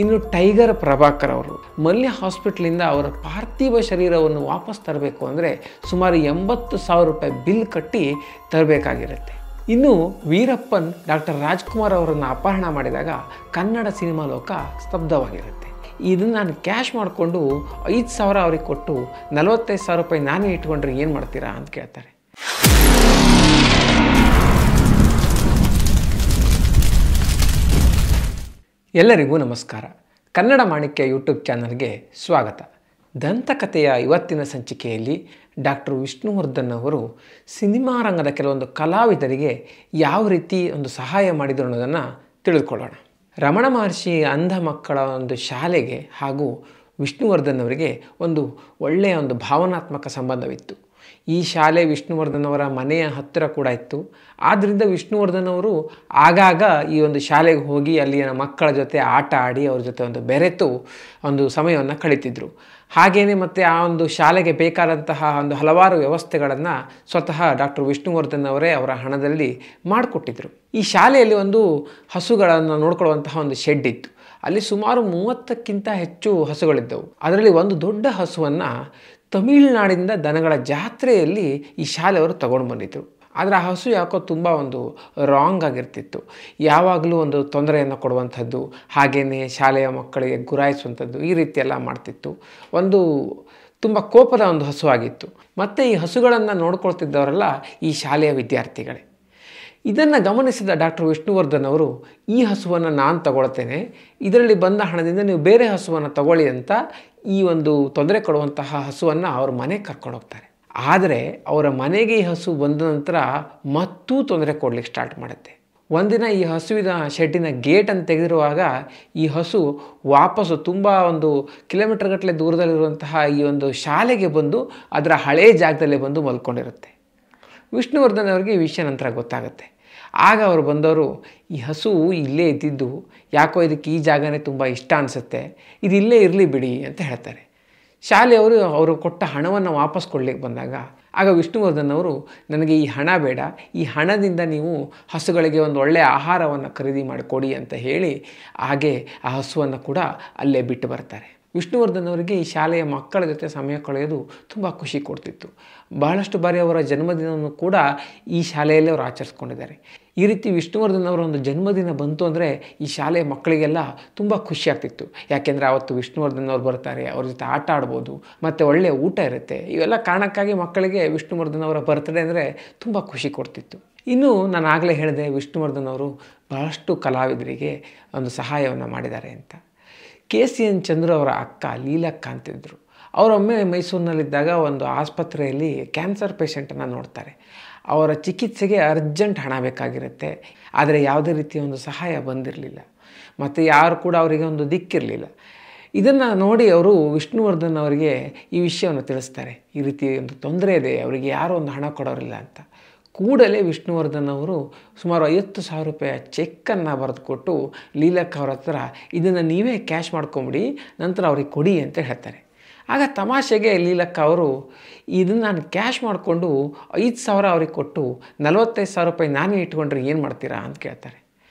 ಇನ್ನು ಟೈಗರ್ ಪ್ರಭಾಕರ್ ಅವರು ಮಲ್ಯ ಹಾಸ್ಪಿಟ್ಲಿಂದ ಅವರ ಪಾರ್ಥಿವ ಶರೀರವನ್ನು ವಾಪಸ್ ತರಬೇಕು ಅಂದರೆ ಸುಮಾರು 80,000 ರೂಪಾಯಿ ಬಿಲ್ ಕಟ್ಟಿ ತರಬೇಕಾಗಿರುತ್ತೆ. ಇನ್ನು ವೀರಪ್ಪನ್ ಡಾಕ್ಟರ್ ರಾಜ್ಕುಮಾರ್ ಅವರನ್ನು ಅಪಹರಣ ಮಾಡಿದಾಗ ಕನ್ನಡ ಸಿನಿಮಾ ಲೋಕ ಸ್ತಬ್ಧವಾಗಿರುತ್ತೆ. ಇದನ್ನು ನಾನು ಕ್ಯಾಶ್ ಮಾಡಿಕೊಂಡು 5,000 ಅವ್ರಿಗೆ ಕೊಟ್ಟು 45,000 ರೂಪಾಯಿ ನಾನೇ ಇಟ್ಕೊಂಡ್ರೆ ಏನು ಮಾಡ್ತೀರಾ ಅಂತ ಕೇಳ್ತಾರೆ. ಎಲ್ಲರಿಗೂ ನಮಸ್ಕಾರ. ಕನ್ನಡ ಮಾಣಿಕ್ಯ ಯೂಟ್ಯೂಬ್ ಚಾನಲ್ಗೆ ಸ್ವಾಗತ. ದಂತಕಥೆಯ ಇವತ್ತಿನ ಸಂಚಿಕೆಯಲ್ಲಿ ಡಾಕ್ಟರ್ ವಿಷ್ಣುವರ್ಧನ್ ಅವರು ಸಿನಿಮಾ ರಂಗದ ಕೆಲವೊಂದು ಕಲಾವಿದರಿಗೆ ಯಾವ ರೀತಿ ಒಂದು ಸಹಾಯ ಮಾಡಿದರು ಅನ್ನೋದನ್ನು ತಿಳಿದುಕೊಳ್ಳೋಣ. ರಮಣ ಮಹರ್ಷಿ ಅಂಧ ಮಕ್ಕಳ ಒಂದು ಶಾಲೆಗೆ ಹಾಗೂ ವಿಷ್ಣುವರ್ಧನ್ ಅವರಿಗೆ ಒಂದು ಒಳ್ಳೆಯ ಒಂದು ಭಾವನಾತ್ಮಕ ಸಂಬಂಧವಿತ್ತು. ಈ ಶಾಲೆ ವಿಷ್ಣುವರ್ಧನ್ ಅವರ ಮನೆಯ ಹತ್ತಿರ ಕೂಡ ಇತ್ತು. ಆದ್ದರಿಂದ ವಿಷ್ಣುವರ್ಧನ್ ಅವರು ಆಗಾಗ ಈ ಒಂದು ಶಾಲೆಗೆ ಹೋಗಿ ಅಲ್ಲಿಯ ಮಕ್ಕಳ ಜೊತೆ ಆಟ ಆಡಿ ಅವ್ರ ಜೊತೆ ಒಂದು ಬೆರೆತು ಒಂದು ಸಮಯವನ್ನು ಕಳೀತಿದ್ರು. ಹಾಗೆಯೇ ಮತ್ತು ಆ ಒಂದು ಶಾಲೆಗೆ ಬೇಕಾದಂತಹ ಒಂದು ಹಲವಾರು ವ್ಯವಸ್ಥೆಗಳನ್ನು ಸ್ವತಃ ಡಾಕ್ಟರ್ ವಿಷ್ಣುವರ್ಧನ್ ಅವರೇ ಅವರ ಹಣದಲ್ಲಿ ಮಾಡಿಕೊಟ್ಟಿದ್ರು. ಈ ಶಾಲೆಯಲ್ಲಿ ಒಂದು ಹಸುಗಳನ್ನು ನೋಡ್ಕೊಳ್ಳುವಂತಹ ಒಂದು ಶೆಡ್ ಇತ್ತು. ಅಲ್ಲಿ ಸುಮಾರು 30ಕ್ಕಿಂತ ಹೆಚ್ಚು ಹಸುಗಳಿದ್ದವು. ಅದರಲ್ಲಿ ಒಂದು ದೊಡ್ಡ ಹಸುವನ್ನು ತಮಿಳುನಾಡಿಂದ ದನಗಳ ಜಾತ್ರೆಯಲ್ಲಿ ಈ ಶಾಲೆಯವರು ತಗೊಂಡು ಬಂದಿದ್ದರು. ಆದರೆ ಆ ಹಸು ಯಾಕೋ ತುಂಬ ಒಂದು ರಾಂಗ್ ಆಗಿರ್ತಿತ್ತು. ಯಾವಾಗಲೂ ಒಂದು ತೊಂದರೆಯನ್ನು ಕೊಡುವಂಥದ್ದು, ಹಾಗೆಯೇ ಶಾಲೆಯ ಮಕ್ಕಳಿಗೆ ಗುರಾಯಿಸುವಂಥದ್ದು, ಈ ರೀತಿಯೆಲ್ಲ ಮಾಡ್ತಿತ್ತು. ಒಂದು ತುಂಬ ಕೋಪದ ಒಂದು ಹಸು ಆಗಿತ್ತು. ಮತ್ತು ಈ ಹಸುಗಳನ್ನು ನೋಡ್ಕೊಳ್ತಿದ್ದವರೆಲ್ಲ ಈ ಶಾಲೆಯ ವಿದ್ಯಾರ್ಥಿಗಳೇ. ಇದನ್ನು ಗಮನಿಸಿದ ಡಾಕ್ಟರ್ ವಿಷ್ಣುವರ್ಧನ್ ಅವರು ಈ ಹಸುವನ್ನು ನಾನು ತಗೊಳ್ತೇನೆ, ಇದರಲ್ಲಿ ಬಂದ ಹಣದಿಂದ ನೀವು ಬೇರೆ ಹಸುವನ್ನು ತಗೊಳ್ಳಿ ಅಂತ ಈ ಒಂದು ತೊಂದರೆ ಕೊಡುವಂತಹ ಹಸುವನ್ನು ಅವ್ರ ಮನೆಗೆ ಕರ್ಕೊಂಡು ಹೋಗ್ತಾರೆ. ಆದರೆ ಅವರ ಮನೆಗೆ ಈ ಹಸು ಬಂದ ನಂತರ ಮತ್ತೂ ತೊಂದರೆ ಕೊಡಲಿಕ್ಕೆ ಸ್ಟಾರ್ಟ್ ಮಾಡುತ್ತೆ. ಒಂದಿನ ಈ ಹಸುವಿನ ಶೆಡ್ಡಿನ ಗೇಟನ್ನು ತೆಗೆದಿರುವಾಗ ಈ ಹಸು ವಾಪಸ್ಸು ತುಂಬ ಒಂದು ಕಿಲೋಮೀಟರ್ ಗಟ್ಟಲೆ ದೂರದಲ್ಲಿರುವಂತಹ ಈ ಒಂದು ಶಾಲೆಗೆ ಬಂದು ಅದರ ಹಳೆಯ ಜಾಗದಲ್ಲೇ ಬಂದು ಮಲ್ಕೊಂಡಿರುತ್ತೆ. ವಿಷ್ಣುವರ್ಧನ್ ಅವರಿಗೆ ಈ ವಿಷಯ ನಂತರ ಗೊತ್ತಾಗುತ್ತೆ. ಆಗ ಅವರು ಬಂದವರು, ಈ ಹಸು ಇಲ್ಲೇ ಇದ್ದಿದ್ದು, ಯಾಕೋ ಇದಕ್ಕೆ ಈ ಜಾಗನೇ ತುಂಬ ಇಷ್ಟ ಅನಿಸುತ್ತೆ, ಇದು ಇಲ್ಲೇ ಇರಲಿ ಬಿಡಿ ಅಂತ ಹೇಳ್ತಾರೆ. ಶಾಲೆಯವರು ಅವರು ಕೊಟ್ಟ ಹಣವನ್ನು ವಾಪಸ್ ಕೊಡಲಿಕ್ಕೆ ಬಂದಾಗ ಆಗ ವಿಷ್ಣುವರ್ಧನ್ ಅವರು, ನನಗೆ ಈ ಹಣ ಬೇಡ, ಈ ಹಣದಿಂದ ನೀವು ಹಸುಗಳಿಗೆ ಒಂದು ಒಳ್ಳೆಯ ಆಹಾರವನ್ನು ಖರೀದಿ ಮಾಡಿಕೊಡಿ ಅಂತ ಹೇಳಿ ಹಾಗೆ ಆ ಹಸುವನ್ನು ಕೂಡ ಅಲ್ಲೇ ಬಿಟ್ಟು ಬರ್ತಾರೆ. ವಿಷ್ಣುವರ್ಧನ್ ಅವರಿಗೆ ಈ ಶಾಲೆಯ ಮಕ್ಕಳ ಜೊತೆ ಸಮಯ ಕಳೆಯೋದು ತುಂಬ ಖುಷಿ ಕೊಡ್ತಿತ್ತು. ಬಹಳಷ್ಟು ಬಾರಿ ಅವರ ಜನ್ಮದಿನವನ್ನು ಕೂಡ ಈ ಶಾಲೆಯಲ್ಲೇ ಅವರು ಆಚರಿಸ್ಕೊಂಡಿದ್ದಾರೆ. ಈ ರೀತಿ ವಿಷ್ಣುವರ್ಧನ್ ಅವರ ಒಂದು ಜನ್ಮದಿನ ಬಂತು ಅಂದರೆ ಈ ಶಾಲೆಯ ಮಕ್ಕಳಿಗೆಲ್ಲ ತುಂಬ ಖುಷಿ ಆಗ್ತಿತ್ತು. ಯಾಕೆಂದರೆ ಆವತ್ತು ವಿಷ್ಣುವರ್ಧನ್ ಅವರು ಬರ್ತಾರೆ, ಅವ್ರ ಜೊತೆ ಆಟ ಆಡ್ಬೋದು, ಮತ್ತು ಒಳ್ಳೆಯ ಊಟ ಇರುತ್ತೆ. ಇವೆಲ್ಲ ಕಾರಣಕ್ಕಾಗಿ ಮಕ್ಕಳಿಗೆ ವಿಷ್ಣುವರ್ಧನ್ ಅವರ ಬರ್ತ್ಡೇ ಅಂದರೆ ತುಂಬ ಖುಷಿ ಕೊಡ್ತಿತ್ತು. ಇನ್ನು ನಾನು ಆಗಲೇ ಹೇಳಿದೆ, ವಿಷ್ಣುವರ್ಧನ್ ಅವರು ಬಹಳಷ್ಟು ಕಲಾವಿದರಿಗೆ ಒಂದು ಸಹಾಯವನ್ನು ಮಾಡಿದ್ದಾರೆ ಅಂತ. KCN ಚಂದ್ರು ಅವರ ಅಕ್ಕ ಲೀಲಕ್ಕ ಅಂತಿದ್ದರು. ಅವರೊಮ್ಮೆ ಮೈಸೂರಿನಲ್ಲಿದ್ದಾಗ ಒಂದು ಆಸ್ಪತ್ರೆಯಲ್ಲಿ ಕ್ಯಾನ್ಸರ್ ಪೇಷಂಟನ್ನು ನೋಡ್ತಾರೆ. ಅವರ ಚಿಕಿತ್ಸೆಗೆ ಅರ್ಜೆಂಟ್ ಹಣ ಬೇಕಾಗಿರುತ್ತೆ. ಆದರೆ ಯಾವುದೇ ರೀತಿಯ ಒಂದು ಸಹಾಯ ಬಂದಿರಲಿಲ್ಲ, ಮತ್ತು ಯಾರು ಕೂಡ ಅವರಿಗೆ ಒಂದು ದಿಕ್ಕಿರಲಿಲ್ಲ. ಇದನ್ನು ನೋಡಿ ಅವರು ವಿಷ್ಣುವರ್ಧನ್ ಅವರಿಗೆ ಈ ವಿಷಯವನ್ನು ತಿಳಿಸ್ತಾರೆ. ಈ ರೀತಿ ಒಂದು ತೊಂದರೆ ಇದೆ, ಅವರಿಗೆ ಯಾರೂ ಒಂದು ಹಣ ಕೊಡೋರಿಲ್ಲ ಅಂತ. ಕೂಡಲೇ ವಿಷ್ಣುವರ್ಧನ್ ಅವರು ಸುಮಾರು 50,000 ರೂಪಾಯಿ ಚೆಕ್ಕನ್ನು ಬರೆದು ಕೊಟ್ಟು ಲೀಲಕ್ಕ ಅವ್ರ ಹತ್ರ, ಇದನ್ನು ನೀವೇ ಕ್ಯಾಶ್ ಮಾಡ್ಕೊಂಬಿಡಿ, ನಂತರ ಅವ್ರಿಗೆ ಕೊಡಿ ಅಂತ ಹೇಳ್ತಾರೆ. ಆಗ ತಮಾಷೆಗೆ ಲೀಲಕ್ಕ ಅವರು, ಇದನ್ನು ನಾನು ಕ್ಯಾಶ್ ಮಾಡಿಕೊಂಡು 5,000 ಅವ್ರಿಗೆ ಕೊಟ್ಟು 45,000 ರೂಪಾಯಿ ನಾನೇ ಇಟ್ಕೊಂಡ್ರೆ ಏನು ಮಾಡ್ತೀರಾ ಅಂತ ಕೇಳ್ತಾರೆ.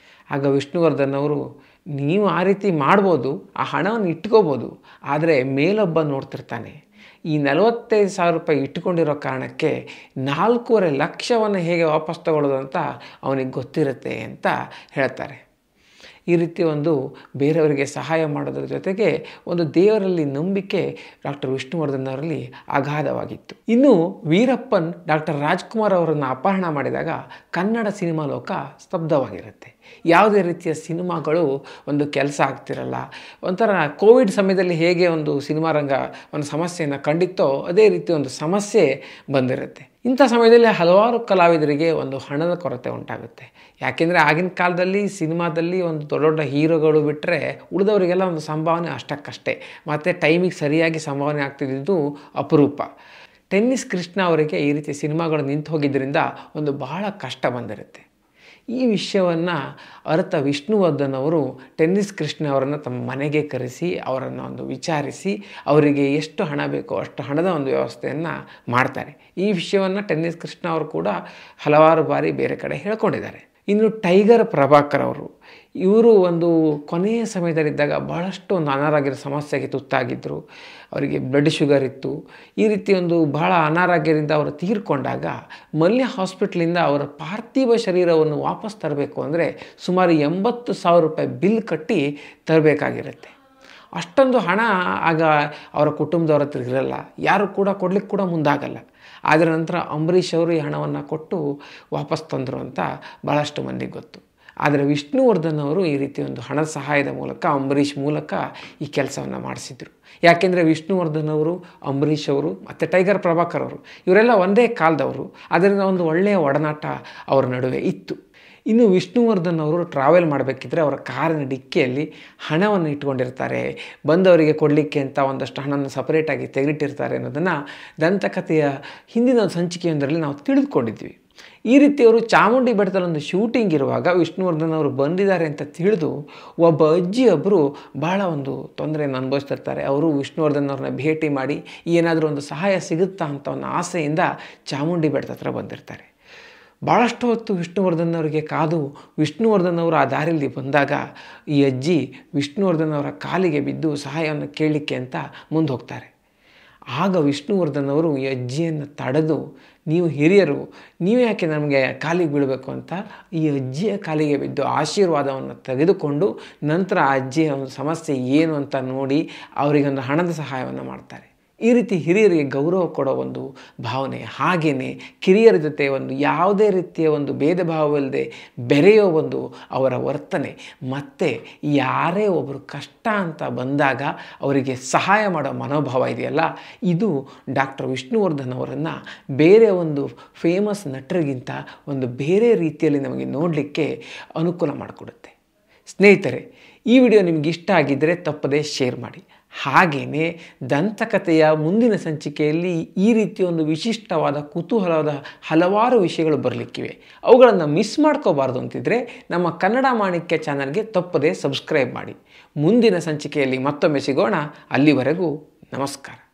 ಆಗ ವಿಷ್ಣುವರ್ಧನ್ ಅವರು, ನೀವು ಆ ರೀತಿ ಮಾಡ್ಬೋದು, ಆ ಹಣವನ್ನು ಇಟ್ಕೋಬೋದು, ಆದರೆ ಮೇಲೊಬ್ಬ ನೋಡ್ತಿರ್ತಾನೆ. ಈ 45,000 ರೂಪಾಯಿ ಇಟ್ಟುಕೊಂಡಿರೋ ಕಾರಣಕ್ಕೆ 4.5 ಲಕ್ಷವನ್ನು ಹೇಗೆ ವಾಪಸ್ ತಗೊಳ್ಳೋದು ಅಂತ ಅವನಿಗೆ ಗೊತ್ತಿರುತ್ತೆ ಅಂತ ಹೇಳ್ತಾರೆ. ಈ ರೀತಿ ಒಂದು ಬೇರೆಯವರಿಗೆ ಸಹಾಯ ಮಾಡೋದ್ರ ಜೊತೆಗೆ ಒಂದು ದೇವರಲ್ಲಿ ನಂಬಿಕೆ ಡಾಕ್ಟರ್ ವಿಷ್ಣುವರ್ಧನ್ ಅವರಲ್ಲಿ ಅಗಾಧವಾಗಿತ್ತು. ಇನ್ನು ವೀರಪ್ಪನ್ ಡಾಕ್ಟರ್ ರಾಜ್ಕುಮಾರ್ ಅವರನ್ನು ಅಪಹರಣ ಮಾಡಿದಾಗ ಕನ್ನಡ ಸಿನಿಮಾ ಲೋಕ ಸ್ತಬ್ಧವಾಗಿರುತ್ತೆ. ಯಾವುದೇ ರೀತಿಯ ಸಿನಿಮಾಗಳು ಒಂದು ಕೆಲಸ ಆಗ್ತಿರಲ್ಲ. ಒಂಥರ ಕೋವಿಡ್ ಸಮಯದಲ್ಲಿ ಹೇಗೆ ಒಂದು ಸಿನಿಮಾ ರಂಗ ಒಂದು ಸಮಸ್ಯೆಯನ್ನು ಕಂಡಿತ್ತೋ ಅದೇ ರೀತಿ ಒಂದು ಸಮಸ್ಯೆ ಬಂದಿರುತ್ತೆ. ಇಂಥ ಸಮಯದಲ್ಲಿ ಹಲವಾರು ಕಲಾವಿದರಿಗೆ ಒಂದು ಹಣದ ಕೊರತೆ ಉಂಟಾಗುತ್ತೆ. ಯಾಕೆಂದರೆ ಆಗಿನ ಕಾಲದಲ್ಲಿ ಸಿನಿಮಾದಲ್ಲಿ ಒಂದು ದೊಡ್ಡ ದೊಡ್ಡ ಹೀರೋಗಳು ಬಿಟ್ಟರೆ ಉಳಿದವರಿಗೆಲ್ಲ ಒಂದು ಸಂಭಾವನೆ ಅಷ್ಟಕ್ಕಷ್ಟೇ, ಮತ್ತು ಟೈಮಿಗೆ ಸರಿಯಾಗಿ ಸಂಭಾವನೆ ಆಗ್ತಿದ್ದು ಅಪರೂಪ. ಟೆನ್ನಿಸ್ ಕೃಷ್ಣ ಅವರಿಗೆ ಈ ರೀತಿ ಸಿನಿಮಾಗಳು ನಿಂತು ಹೋಗಿದ್ದರಿಂದ ಒಂದು ಬಹಳ ಕಷ್ಟ ಬಂದಿರುತ್ತೆ. ಈ ವಿಷಯವನ್ನು ಅರ್ಥ ವಿಷ್ಣುವರ್ಧನ್ ಅವರು ಟೆನ್ನಿಸ್ ಕೃಷ್ಣ ಅವರನ್ನು ತಮ್ಮ ಮನೆಗೆ ಕರೆಸಿ ಅವರನ್ನು ಒಂದು ವಿಚಾರಿಸಿ ಅವರಿಗೆ ಎಷ್ಟು ಹಣ ಬೇಕೋ ಅಷ್ಟು ಹಣದ ಒಂದು ವ್ಯವಸ್ಥೆಯನ್ನು ಮಾಡ್ತಾರೆ. ಈ ವಿಷಯವನ್ನು ಟೆನ್ನಿಸ್ ಕೃಷ್ಣ ಅವರು ಕೂಡ ಹಲವಾರು ಬಾರಿ ಬೇರೆ ಕಡೆ ಹೇಳ್ಕೊಂಡಿದ್ದಾರೆ. ಇನ್ನು ಟೈಗರ್ ಪ್ರಭಾಕರ್ ಅವರು ಇವರು ಒಂದು ಕೊನೆಯ ಸಮಯದಲ್ಲಿದ್ದಾಗ ಬಹಳಷ್ಟು ಒಂದು ಅನಾರೋಗ್ಯದ ಸಮಸ್ಯೆಗೆ ತುತ್ತಾಗಿದ್ದರು. ಅವರಿಗೆ ಬ್ಲಡ್ ಶುಗರ್ ಇತ್ತು. ಈ ರೀತಿ ಒಂದು ಬಹಳ ಅನಾರೋಗ್ಯದಿಂದ ಅವರು ತೀರ್ಕೊಂಡಾಗ ಮಲ್ಯ ಹಾಸ್ಪಿಟ್ಲಿಂದ ಅವರ ಪಾರ್ಥಿವ ಶರೀರವನ್ನು ವಾಪಸ್ ತರಬೇಕು ಅಂದರೆ ಸುಮಾರು 80,000 ರೂಪಾಯಿ ಬಿಲ್ ಕಟ್ಟಿ ತರಬೇಕಾಗಿರುತ್ತೆ. ಅಷ್ಟೊಂದು ಹಣ ಆಗ ಅವರ ಕುಟುಂಬದವ್ರ ಹತ್ರ ಇರಲ್ಲ, ಯಾರು ಕೂಡ ಕೊಡ್ಲಿಕ್ಕೆ ಕೂಡ ಮುಂದಾಗಲ್ಲ. ಅದರ ನಂತರ ಅಂಬರೀಷ್ ಅವರು ಈ ಹಣವನ್ನು ಕೊಟ್ಟು ವಾಪಸ್ ತಂದರು ಅಂತ ಭಾಳಷ್ಟು ಮಂದಿಗೆ ಗೊತ್ತು. ಆದರೆ ವಿಷ್ಣುವರ್ಧನ್ ಅವರು ಈ ರೀತಿ ಒಂದು ಹಣದ ಸಹಾಯದ ಮೂಲಕ ಅಂಬರೀಷ್ ಮೂಲಕ ಈ ಕೆಲಸವನ್ನು ಮಾಡಿಸಿದರು. ಯಾಕೆಂದರೆ ವಿಷ್ಣುವರ್ಧನ್ ಅವರು, ಅಂಬರೀಷ್ ಅವರು ಮತ್ತು ಟೈಗರ್ ಪ್ರಭಾಕರ್ ಅವರು ಇವರೆಲ್ಲ ಒಂದೇ ಕಾಲದವರು. ಅದರಿಂದ ಒಂದು ಒಳ್ಳೆಯ ಒಡನಾಟ ಅವರ ನಡುವೆ ಇತ್ತು. ಇನ್ನು ವಿಷ್ಣುವರ್ಧನ್ ಅವರು ಟ್ರಾವೆಲ್ ಮಾಡಬೇಕಿದ್ರೆ ಅವರ ಕಾರಿನ ಡಿಕ್ಕಿಯಲ್ಲಿ ಹಣವನ್ನು ಇಟ್ಕೊಂಡಿರ್ತಾರೆ, ಬಂದವರಿಗೆ ಕೊಡಲಿಕ್ಕೆ ಅಂತ ಒಂದಷ್ಟು ಹಣವನ್ನು ಸಪರೇಟಾಗಿ ತೆಗೆದಿಟ್ಟಿರ್ತಾರೆ ಅನ್ನೋದನ್ನು ದಂತಕಥೆಯ ಹಿಂದಿನ ಸಂಚಿಕೆಯೊಂದರಲ್ಲಿ ನಾವು ತಿಳಿದುಕೊಂಡಿದ್ವಿ. ಈ ರೀತಿ ಅವರು ಚಾಮುಂಡಿ ಬೆಟ್ಟದಲ್ಲಿ ಒಂದು ಶೂಟಿಂಗ್ ಇರುವಾಗ ವಿಷ್ಣುವರ್ಧನ್ ಅವರು ಬಂದಿದ್ದಾರೆ ಅಂತ ತಿಳಿದು ಒಬ್ಬ ಅಜ್ಜಿಯೊಬ್ಬರು ಭಾಳ ಒಂದು ತೊಂದರೆಯನ್ನು ಅನುಭವಿಸ್ತಿರ್ತಾರೆ. ಅವರು ವಿಷ್ಣುವರ್ಧನ್ ಅವ್ರನ್ನ ಭೇಟಿ ಮಾಡಿ ಏನಾದರೂ ಒಂದು ಸಹಾಯ ಸಿಗುತ್ತಾ ಅಂತ ಒಂದು ಆಸೆಯಿಂದ ಚಾಮುಂಡಿ ಬೆಟ್ಟದ ಹತ್ರ ಬಂದಿರ್ತಾರೆ. ಭಾಳಷ್ಟು ಹೊತ್ತು ವಿಷ್ಣುವರ್ಧನ್ ಅವರಿಗೆ ಕಾದು ವಿಷ್ಣುವರ್ಧನ್ ಅವರು ಆ ದಾರಿಯಲ್ಲಿ ಬಂದಾಗ ಈ ಅಜ್ಜಿ ವಿಷ್ಣುವರ್ಧನ್ ಅವರ ಕಾಲಿಗೆ ಬಿದ್ದು ಸಹಾಯವನ್ನು ಕೇಳಲಿಕ್ಕೆ ಅಂತ ಮುಂದೆ ಹೋಗ್ತಾರೆ. ಆಗ ವಿಷ್ಣುವರ್ಧನ್ ಅವರು ಈ ಅಜ್ಜಿಯನ್ನು ತಡೆದು, ನೀವು ಹಿರಿಯರು, ನೀವು ಯಾಕೆ ನಮಗೆ ಕಾಲಿಗೆ ಬೀಳಬೇಕು ಅಂತ ಈ ಅಜ್ಜಿಯ ಕಾಲಿಗೆ ಬಿದ್ದು ಆಶೀರ್ವಾದವನ್ನು ತೆಗೆದುಕೊಂಡು ನಂತರ ಆ ಅಜ್ಜಿಯ ಒಂದು ಸಮಸ್ಯೆ ಏನು ಅಂತ ನೋಡಿ ಅವರಿಗೊಂದು ಹಣದ ಸಹಾಯವನ್ನು ಮಾಡ್ತಾರೆ. ಈ ರೀತಿ ಹಿರಿಯರಿಗೆ ಗೌರವ ಕೊಡೋ ಒಂದು ಭಾವನೆ, ಹಾಗೆಯೇ ಕಿರಿಯರ ಜೊತೆ ಒಂದು ಯಾವುದೇ ರೀತಿಯ ಒಂದು ಭೇದ ಭಾವವಿಲ್ಲದೆ ಬೆರೆಯೋ ಒಂದು ಅವರ ವರ್ತನೆ, ಮತ್ತು ಯಾರೇ ಒಬ್ಬರು ಕಷ್ಟ ಅಂತ ಬಂದಾಗ ಅವರಿಗೆ ಸಹಾಯ ಮಾಡೋ ಮನೋಭಾವ ಇದೆಯಲ್ಲ, ಇದು ಡಾಕ್ಟರ್ ವಿಷ್ಣುವರ್ಧನ್ ಅವರನ್ನು ಬೇರೆ ಒಂದು ಫೇಮಸ್ ನಟರಿಗಿಂತ ಒಂದು ಬೇರೆ ರೀತಿಯಲ್ಲಿ ನಮಗೆ ನೋಡಲಿಕ್ಕೆ ಅನುಕೂಲ ಮಾಡಿಕೊಡುತ್ತೆ. ಸ್ನೇಹಿತರೆ, ಈ ವಿಡಿಯೋ ನಿಮಗೆ ಇಷ್ಟ ಆಗಿದ್ದರೆ ತಪ್ಪದೇ ಶೇರ್ ಮಾಡಿ. ಹಾಗೆಯೇ ದಂತಕಥೆಯ ಮುಂದಿನ ಸಂಚಿಕೆಯಲ್ಲಿ ಈ ರೀತಿಯ ಒಂದು ವಿಶಿಷ್ಟವಾದ ಕುತೂಹಲವಾದ ಹಲವಾರು ವಿಷಯಗಳು ಬರಲಿಕ್ಕಿವೆ. ಅವುಗಳನ್ನು ಮಿಸ್ ಮಾಡ್ಕೋಬಾರ್ದು ಅಂತಿದ್ರೆ ನಮ್ಮ ಕನ್ನಡ ಮಾಣಿಕ್ಯ ಚಾನಲ್ಗೆ ತಪ್ಪದೇ ಸಬ್ಸ್ಕ್ರೈಬ್ ಮಾಡಿ. ಮುಂದಿನ ಸಂಚಿಕೆಯಲ್ಲಿ ಮತ್ತೊಮ್ಮೆ ಸಿಗೋಣ. ಅಲ್ಲಿವರೆಗೂ ನಮಸ್ಕಾರ.